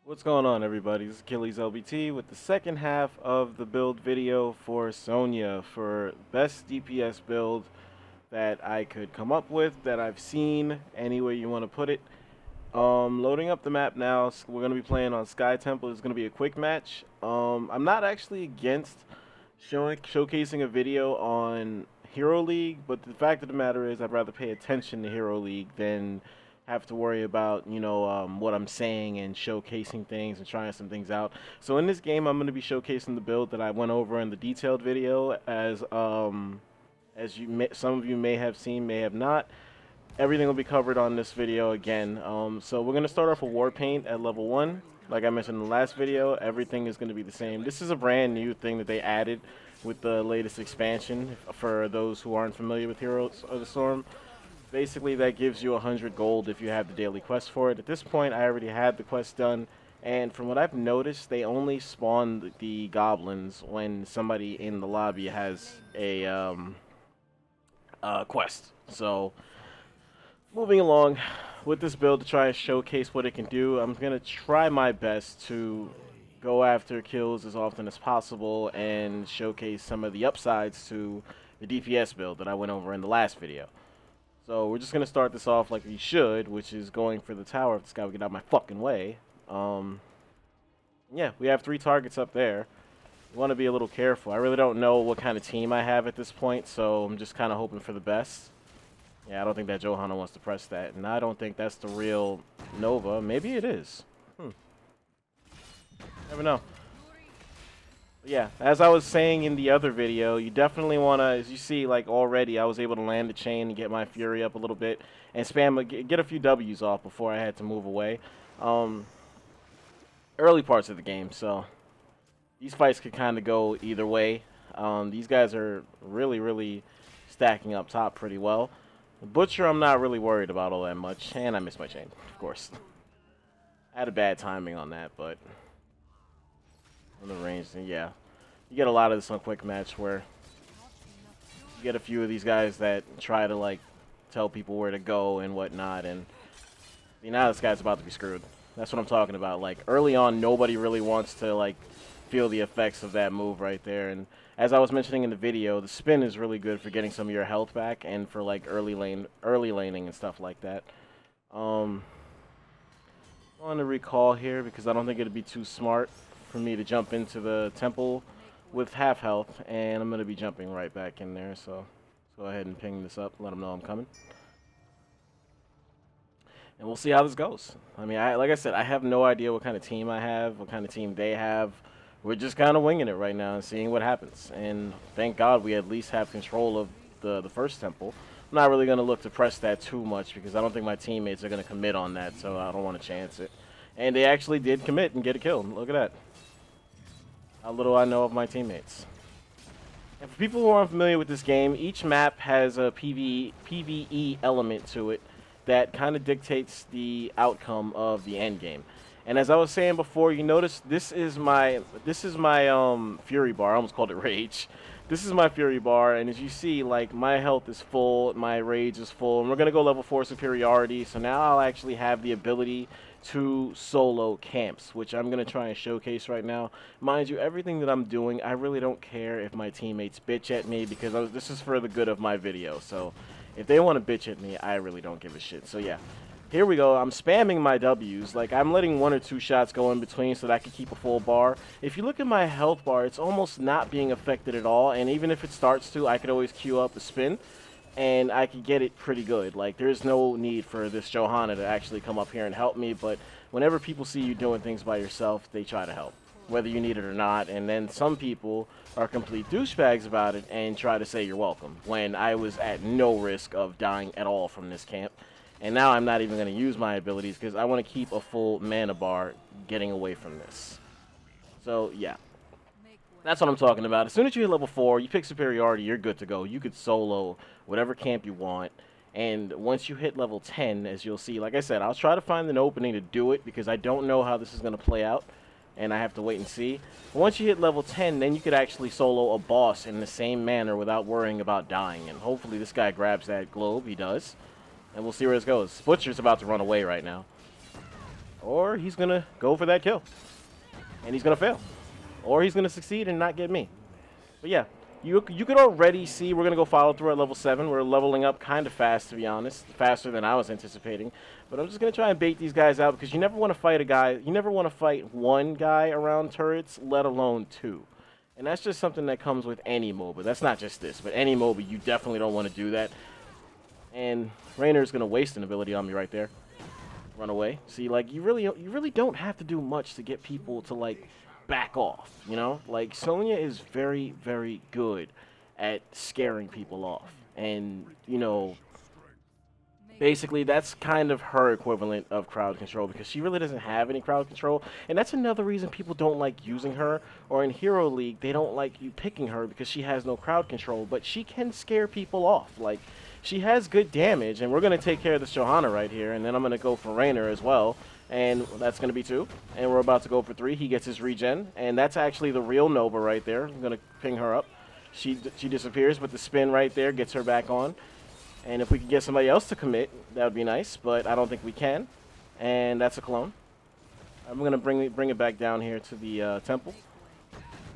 What's going on, everybody? This is Achilles LBT with the second half of the build video for Sonya for best DPS build that I could come up with, that I've seen, any way you want to put it. Loading up the map now. We're going to be playing on Sky Temple. It's going to be a quick match. I'm not actually against showcasing a video on Hero League, but the fact of the matter is I'd rather pay attention to Hero League than have to worry about, what I'm saying and showcasing things and trying some things out. So in this game, I'm going to be showcasing the build that I went over in the detailed video, as some of you may have seen, may have not. Everything will be covered on this video again. So we're going to start off with War Paint at level 1. Like I mentioned in the last video, everything is going to be the same. This is a brand new thing that they added with the latest expansion for those who aren't familiar with Heroes of the Storm. Basically, that gives you 100 gold if you have the daily quest for it. At this point, I already had the quest done, and from what I've noticed, they only spawn the goblins when somebody in the lobby has a quest. So, moving along with this build to try and showcase what it can do, I'm going to try my best to go after kills as often as possible and showcase some of the upsides to the DPS build that I went over in the last video. So we're just going to start this off like we should, which is going for the tower if this guy would get out of my fucking way. Yeah, we have 3 targets up there. We want to be a little careful. I really don't know what kind of team I have at this point, so I'm just kind of hoping for the best. Yeah, I don't think that Johanna wants to press that, and I don't think that's the real Nova. Maybe it is. Never know. Yeah, as I was saying in the other video, you definitely want to, as you see, like already, I was able to land the chain and get my Fury up a little bit and spam, get a few W's off before I had to move away. Early parts of the game, so these fights could kind of go either way. These guys are really stacking up top pretty well. The Butcher, I'm not really worried about all that much, and I missed my chain, of course. I had a bad timing on that, but on the range, yeah. You get a lot of this on quick match where you get a few of these guys that try to, like, tell people where to go and whatnot, and now this guy's about to be screwed. That's what I'm talking about. Like, early on, nobody really wants to, like, feel the effects of that move right there, and as I was mentioning in the video, the spin is really good for getting some of your health back and for, like, early laning and stuff like that. I want to recall here because I don't think it'd be too smart for me to jump into the temple with half health, and I'm going to be jumping right back in there, so let's go ahead and ping this up, let them know I'm coming. And we'll see how this goes. I mean, like I said, I have no idea what kind of team I have, what kind of team they have. We're just kind of winging it right now and seeing what happens. And thank God we at least have control of the first temple. I'm not really going to look to press that too much because I don't think my teammates are going to commit on that, so I don't want to chance it. And they actually did commit and get a kill. Look at that. How little I know of my teammates. And for people who aren't familiar with this game, each map has a PvE element to it that kind of dictates the outcome of the end game. And as I was saying before, you notice this is my Fury bar. I almost called it Rage. This is my Fury bar, and as you see, like, my health is full, my Rage is full, and we're gonna go level 4 superiority. So now I'll actually have the ability to solo camps, which I'm going to try and showcase right now. Mind you, everything that I'm doing, I really don't care if my teammates bitch at me because this is for the good of my video. So if they want to bitch at me, I really don't give a shit. So yeah, here we go. I'm spamming my W's. Like, I'm letting 1 or 2 shots go in between so that I can keep a full bar. If you look at my health bar, it's almost not being affected at all. And even if it starts to, I could always queue up a spin and I could get it pretty good. Like, there's no need for this Johanna to actually come up here and help me, but whenever people see you doing things by yourself, they try to help, whether you need it or not. And then some people are complete douchebags about it and try to say you're welcome, when I was at no risk of dying at all from this camp. And now I'm not even going to use my abilities because I want to keep a full mana bar getting away from this. So, yeah. That's what I'm talking about. As soon as you hit level 4, you pick superiority, you're good to go. You could solo whatever camp you want. And once you hit level 10, as you'll see, like I said, I'll try to find an opening to do it because I don't know how this is going to play out. And I have to wait and see. But once you hit level 10, then you could actually solo a boss in the same manner without worrying about dying. And hopefully this guy grabs that globe. He does. And we'll see where this goes. Butcher's about to run away right now. or he's going to go for that kill. And he's going to fail. Or he's going to succeed and not get me. But yeah, you could already see we're going to go follow through at level 7. We're leveling up kind of fast, to be honest. Faster than I was anticipating. But I'm just going to try and bait these guys out because you never want to fight a guy. You never want to fight one guy around turrets, let alone two. And that's just something that comes with any MOBA. That's not just this, but any MOBA, you definitely don't want to do that. And Raynor's going to waste an ability on me right there. Run away. See, like, you really don't have to do much to get people to, like, back off, you know? Like, Sonya is very, very good at scaring people off. And, you know, basically that's kind of her equivalent of crowd control because she really doesn't have any crowd control. And that's another reason people don't like using her. Or in Hero League, they don't like you picking her because she has no crowd control. But she can scare people off. Like, she has good damage, and we're going to take care of this Johanna right here. And then I'm going to go for Raynor as well. And that's going to be 2. And we're about to go for 3. He gets his regen. And that's actually the real Nova right there. I'm going to ping her up. She disappears, but the spin right there gets her back on. And if we could get somebody else to commit, that would be nice. But I don't think we can. And that's a clone. I'm going to bring it back down here to the temple.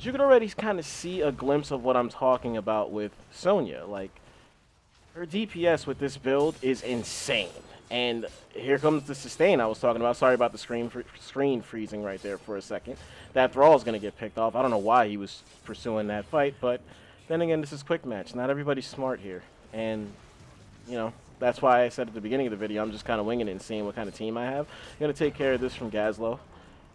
You can already kind of see a glimpse of what I'm talking about with Sonya. Like, her DPS with this build is insane. And here comes the sustain I was talking about. Sorry about the screen freezing right there for a second. That Thrall is going to get picked off. I don't know why he was pursuing that fight, but then again, this is quick match. Not everybody's smart here. And, you know, that's why I said at the beginning of the video, I'm just kind of winging it and seeing what kind of team I have. I'm going to take care of this from Gazlowe.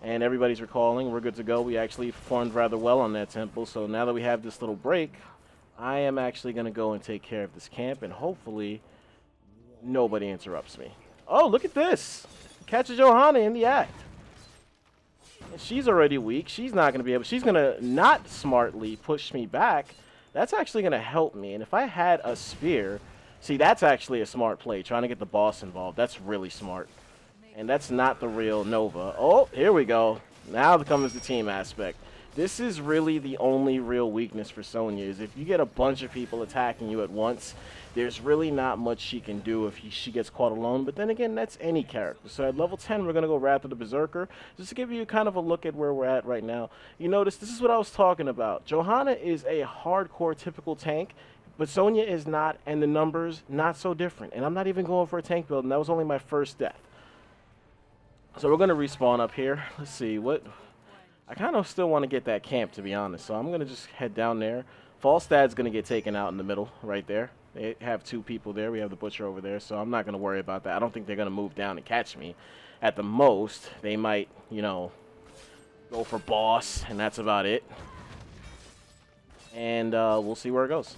And everybody's recalling. We're good to go. We actually performed rather well on that temple. So now that we have this little break, I am actually going to go and take care of this camp. And hopefully nobody interrupts me. Oh, look at this. Catches Johanna in the act. And she's already weak. She's not going to be able. She's going to not smartly push me back. That's actually going to help me. And if I had a spear, see, that's actually a smart play. Trying to get the boss involved. That's really smart. And that's not the real Nova. Oh, here we go. Now comes the team aspect. This is really the only real weakness for Sonya, is if you get a bunch of people attacking you at once, there's really not much she can do if she gets caught alone. But then again, that's any character. So at level 10, we're going to go Wrath of the Berserker. Just to give you kind of a look at where we're at right now. You notice, this is what I was talking about. Johanna is a hardcore typical tank, but Sonya is not, and the numbers not so different. And I'm not even going for a tank build, and that was only my first death. So we're going to respawn up here. Let's see, what... I kind of still want to get that camp, to be honest. So I'm going to just head down there. Falstad's going to get taken out in the middle right there. They have 2 people there. We have the Butcher over there, so I'm not going to worry about that. I don't think they're going to move down and catch me. At the most, they might, you know, go for boss, and that's about it. And we'll see where it goes.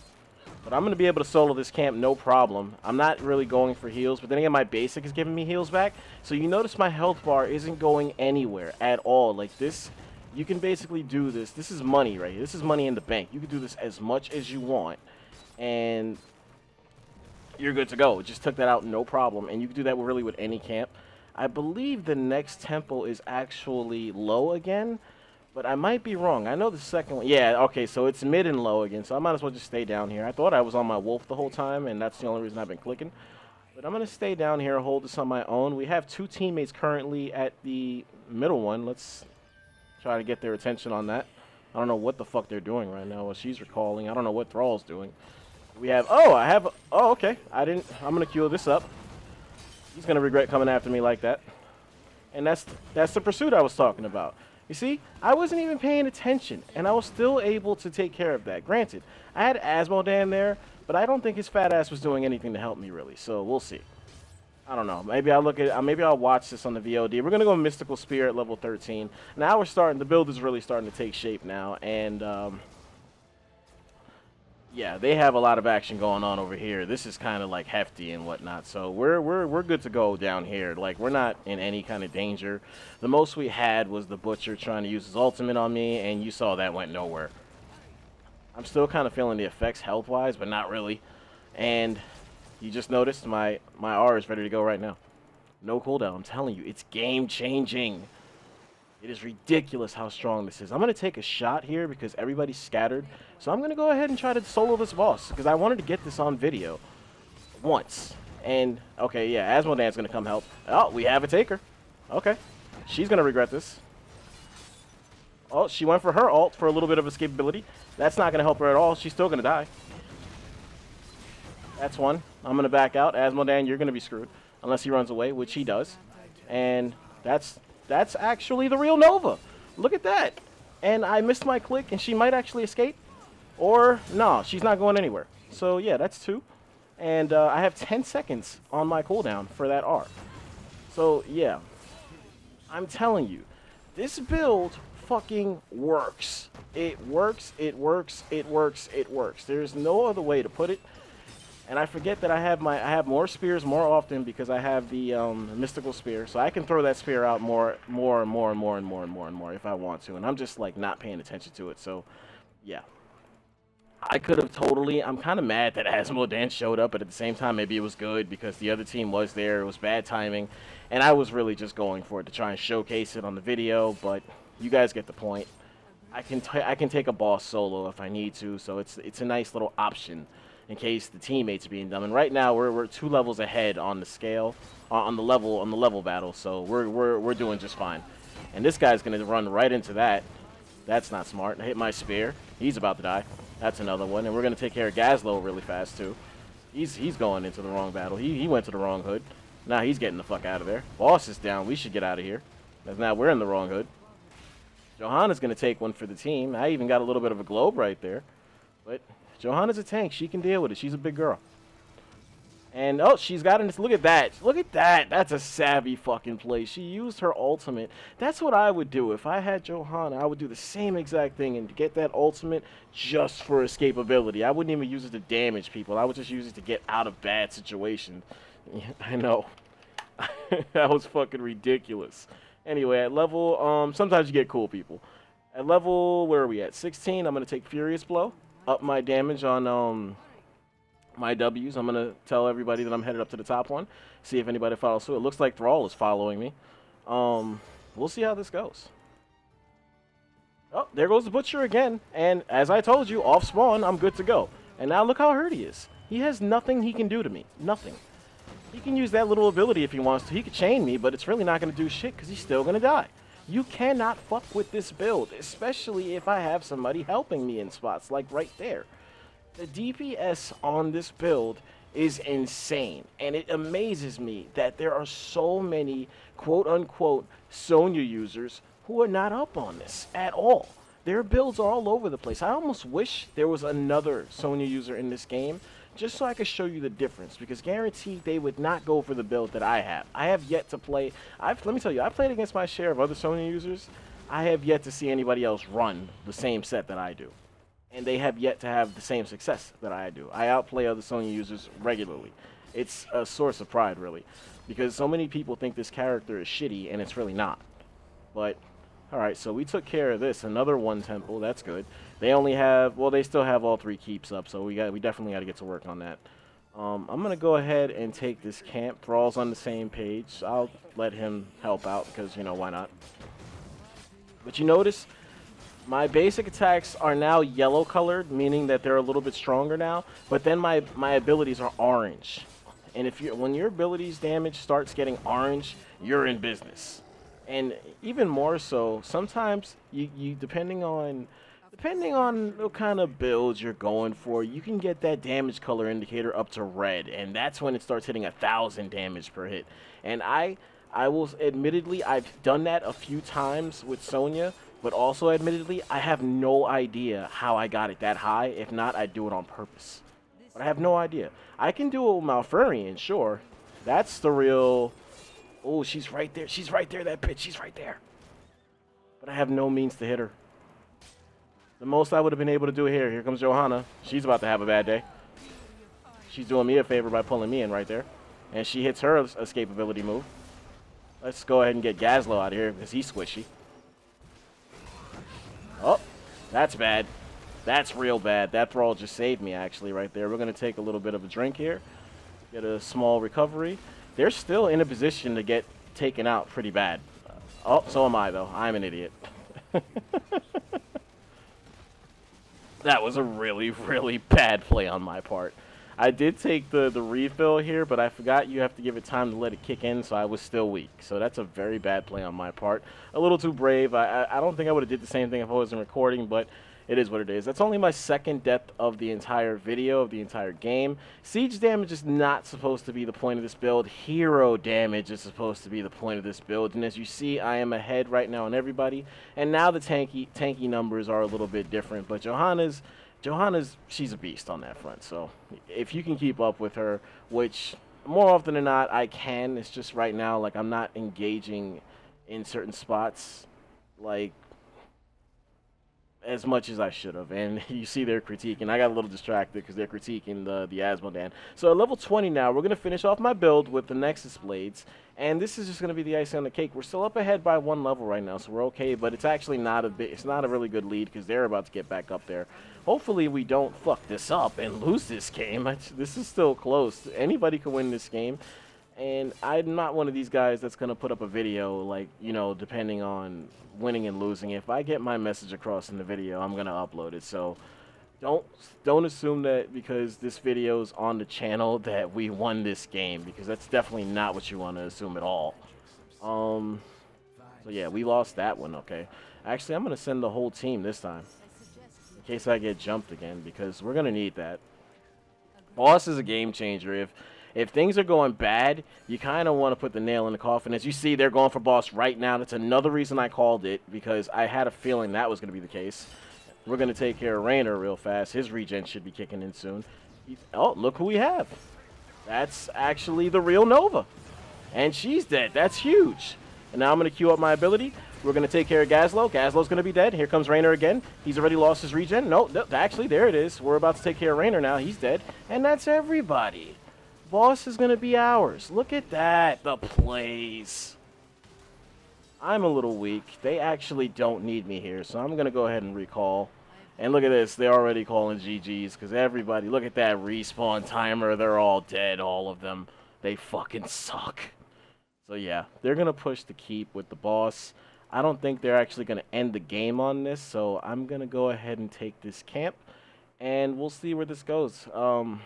But I'm going to be able to solo this camp, no problem. I'm not really going for heals, but then again, my basic is giving me heals back. So you notice my health bar isn't going anywhere at all. Like this, you can basically do this. This is money right here. This is money in the bank. You can do this as much as you want, and you're good to go. Just took that out, no problem. And you can do that really with any camp. I believe the next temple is actually low again. But I might be wrong. I know the second one. Yeah, okay, so it's mid and low again. So I might as well just stay down here. I thought I was on my wolf the whole time, and that's the only reason I've been clicking. But I'm going to stay down here, hold this on my own. We have 2 teammates currently at the middle one. Let's try to get their attention on that. I don't know what the fuck they're doing right now. Well, she's recalling. I don't know what Thrall's doing. We have... Oh, I have... Oh, okay. I'm going to queue this up. He's going to regret coming after me like that. And that's the pursuit I was talking about. You see, I wasn't even paying attention, and I was still able to take care of that. Granted, I had Asmodan there, but I don't think his fat ass was doing anything to help me, really. So we'll see. I don't know. Maybe I'll watch this on the VOD. We're gonna go Mystical Spear at level 13. Now the build is really starting to take shape now, and yeah, they have a lot of action going on over here. This is kind of like hefty and whatnot. So we're good to go down here. Like, we're not in any kind of danger. The most we had was the Butcher trying to use his ultimate on me, and you saw that went nowhere. I'm still kind of feeling the effects health-wise, but not really. And you just noticed my R is ready to go right now. No cooldown. I'm telling you, it's game-changing. It is ridiculous how strong this is. I'm going to take a shot here because everybody's scattered. So I'm going to go ahead and try to solo this boss because I wanted to get this on video once. And, okay, yeah, Asmodan's going to come help. Oh, we have a taker. Okay. She's going to regret this. Oh, she went for her ult for a little bit of escapability. That's not going to help her at all. She's still going to die. That's one. I'm going to back out. Asmodan, you're going to be screwed. Unless he runs away, which he does. And that's actually the real Nova. Look at that. And I missed my click, and she might actually escape. Or, no, she's not going anywhere. So, yeah, that's 2. And I have 10 seconds on my cooldown for that R. So, yeah. I'm telling you, this build fucking works. It works, it works, it works, it works. There's no other way to put it. And I forget that I have more spears more often because I have the mystical spear, so I can throw that spear out more if I want to. And I'm just like not paying attention to it. So, yeah, I could have totally. I'm kind of mad that Asmodan showed up, but at the same time, maybe it was good because the other team was there. It was bad timing, and I was really just going for it to try and showcase it on the video. But you guys get the point. I can take a boss solo if I need to, so it's a nice little option in case the teammates are being dumb. And right now we're 2 levels ahead on the scale, on the level battle. So we're doing just fine. And this guy's gonna run right into that. That's not smart. I hit my spear. He's about to die. That's another one. And we're gonna take care of Gazlo really fast too. He's going into the wrong battle. He went to the wrong hood. Now he's getting the fuck out of there. Boss is down. We should get out of here. Because now we're in the wrong hood. Johanna's gonna take one for the team. I even got a little bit of a globe right there, but Johanna's a tank. She can deal with it. She's a big girl. And, oh, she's got it. Look at that. Look at that. That's a savvy fucking play. She used her ultimate. That's what I would do. If I had Johanna, I would do the same exact thing and get that ultimate just for escapability. I wouldn't even use it to damage people. I would just use it to get out of bad situations. Yeah, I know. That was fucking ridiculous. Anyway, at level, sometimes you get cool people. At level, where are we at? 16, I'm going to take Furious Blow. Up my damage on my W's. I'm going to tell everybody that I'm headed up to the top one. See if anybody follows through. It looks like Thrall is following me. We'll see how this goes. Oh, there goes the Butcher again. And as I told you, off spawn, I'm good to go. And now look how hurt he is. He has nothing he can do to me. Nothing. He can use that little ability if he wants to. He could chain me, but it's really not going to do shit because he's still going to die. You cannot fuck with this build, especially if I have somebody helping me in spots, like right there. The DPS on this build is insane, and it amazes me that there are so many quote-unquote Sonya users who are not up on this at all. Their builds are all over the place. I almost wish there was another Sonya user in this game just so I could show you the difference, because guaranteed they would not go for the build that I have. I have yet to play. Let me tell you, I've played against my share of other Sonya users. I have yet to see anybody else run the same set that I do. And they have yet to have the same success that I do. I outplay other Sonya users regularly. It's a source of pride, really, because so many people think this character is shitty, and it's really not. But, alright, so we took care of this. Another 1 temple, that's good. They only have, well, they still have all 3 keeps up, so we definitely got to get to work on that. I'm going to go ahead and take this camp. Thrall's on the same page. I'll let him help out because, you know, why not? But you notice my basic attacks are now yellow colored, meaning that they're a little bit stronger now, but then my abilities are orange. And when your abilities damage starts getting orange, you're in business. And even more so, sometimes you depending on what kind of builds you're going for, you can get that damage color indicator up to red, and that's when it starts hitting 1,000 damage per hit. And I will admittedly, I've done that a few times with Sonya, but also admittedly, I have no idea how I got it that high. If not, I do it on purpose. But I have no idea. I can do it with Malfurion, sure. That's the real... Oh, she's right there. She's right there, that bitch. She's right there. But I have no means to hit her. The most I would have been able to do here comes Johanna. She's about to have a bad day. She's doing me a favor by pulling me in right there. And she hits her escapability move. Let's go ahead and get Gazlo out of here because he's squishy. Oh, that's bad. That's real bad. That Thrall just saved me, actually, right there. We're going to take a little bit of a drink here. Get a small recovery. They're still in a position to get taken out pretty bad. Oh, so am I, though. I'm an idiot. That was a really, really bad play on my part. I did take the refill here, but I forgot you have to give it time to let it kick in, so I was still weak. So that's a very bad play on my part. A little too brave. I don't think I would have did the same thing if I wasn't recording, but it is what it is. That's only my second death of the entire video, of the entire game. Siege damage is not supposed to be the point of this build. Hero damage is supposed to be the point of this build. And as you see, I am ahead right now on everybody. And now the tanky numbers are a little bit different. But Johanna's, she's a beast on that front. So if you can keep up with her, which more often than not I can, it's just right now, like, I'm not engaging in certain spots, like, as much as I should have. And you see they're critiquing. I got a little distracted because they're critiquing the Asmodan. So at level 20 now, we're going to finish off my build with the Nexus Blades. And this is just going to be the icing on the cake. We're still up ahead by 1 level right now, so we're okay. But it's actually not it's not a really good lead because they're about to get back up there. Hopefully we don't fuck this up and lose this game. This is still close. Anybody can win this game. And I'm not one of these guys that's going to put up a video, like, you know, depending on winning and losing. If I get my message across in the video, I'm going to upload it. So don't assume that because this video is on the channel that we won this game, because that's definitely not what you want to assume at all. So yeah, we lost that one, okay. Actually, I'm going to send the whole team this time in case I get jumped again, because we're going to need that. Boss is a game changer. If things are going bad, you kind of want to put the nail in the coffin. As you see, they're going for boss right now. That's another reason I called it, because I had a feeling that was going to be the case. We're going to take care of Rainer real fast. His regen should be kicking in soon. Oh, look who we have. That's actually the real Nova. And she's dead. That's huge. And now I'm going to queue up my ability. We're going to take care of Gazlo. Gazlo's going to be dead. Here comes Rainer again. He's already lost his regen. No, actually, there it is. We're about to take care of Rainer now. He's dead. And that's everybody. Boss is going to be ours. Look at that. The plays. I'm a little weak. They actually don't need me here, so I'm going to go ahead and recall. And look at this. They're already calling GG's because everybody, look at that respawn timer. They're all dead, all of them. They fucking suck. So, yeah, they're going to push the keep with the boss. I don't think they're actually going to end the game on this, so I'm going to go ahead and take this camp, and we'll see where this goes. The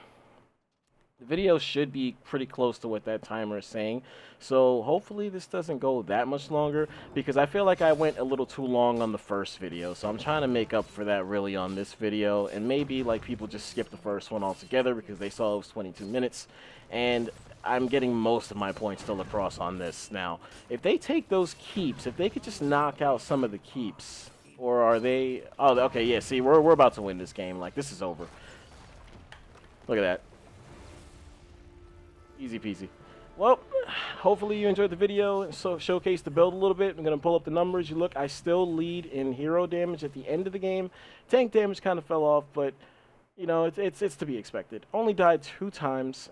video should be pretty close to what that timer is saying, so hopefully this doesn't go that much longer, because I feel like I went a little too long on the first video, so I'm trying to make up for that really on this video, and maybe like people just skip the first one altogether because they saw it was 22 minutes, and I'm getting most of my points still across on this. Now, if they take those keeps, if they could just knock out some of the keeps, or are they... Oh, okay, yeah, see, we're about to win this game. Like, this is over. Look at that. Easy peasy. Well, hopefully you enjoyed the video and showcase the build a little bit. I'm going to pull up the numbers. You look, I still lead in hero damage at the end of the game. Tank damage kind of fell off, but, you know, it's to be expected. Only died 2 times.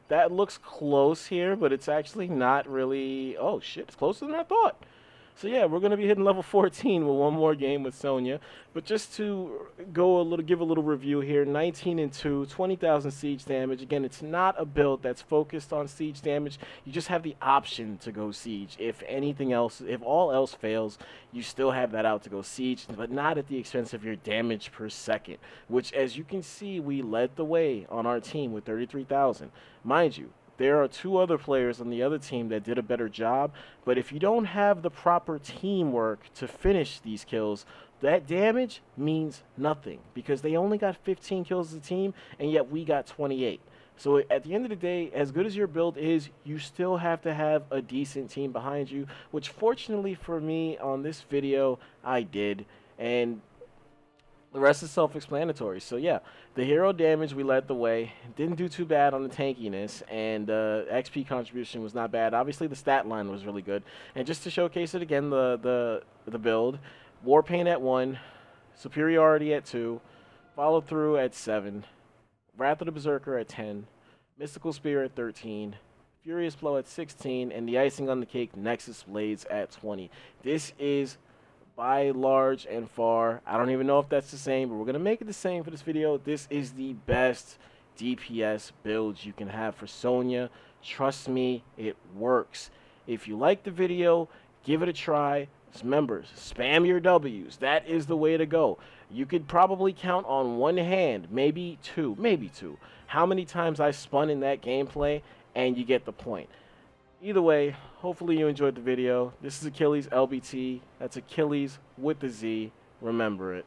That looks close here, but it's actually not really... Oh, shit, it's closer than I thought. So yeah, we're going to be hitting level 14 with one more game with Sonya. But just to give a little review here, 19-2, 20,000 siege damage. Again, it's not a build that's focused on siege damage. You just have the option to go siege. If all else fails, you still have that out to go siege, but not at the expense of your damage per second, which, as you can see, we led the way on our team with 33,000. Mind you, there are 2 other players on the other team that did a better job, but if you don't have the proper teamwork to finish these kills, that damage means nothing, because they only got 15 kills as a team, and yet we got 28. So at the end of the day, as good as your build is, you still have to have a decent team behind you, which fortunately for me on this video, I did, and the rest is self-explanatory. So yeah, the hero damage, we led the way. Didn't do too bad on the tankiness, and XP contribution was not bad. Obviously, the stat line was really good. And just to showcase it again, the build, Warpaint at 1, Superiority at 2, Follow Through at 7, Wrath of the Berserker at 10, Mystical Spear at 13, Furious Blow at 16, and the icing on the cake, Nexus Blades at 20. This is by large and far, I don't even know if that's the same, but we're going to make it the same for this video. This is the best DPS build you can have for Sonya. Trust me, it works. If you like the video, give it a try. Members, spam your W's. That is the way to go. You could probably count on one hand, maybe two, how many times I spun in that gameplay, and you get the point. Either way, hopefully you enjoyed the video. This is Achilles LBT. That's Achilles with the Z. Remember it.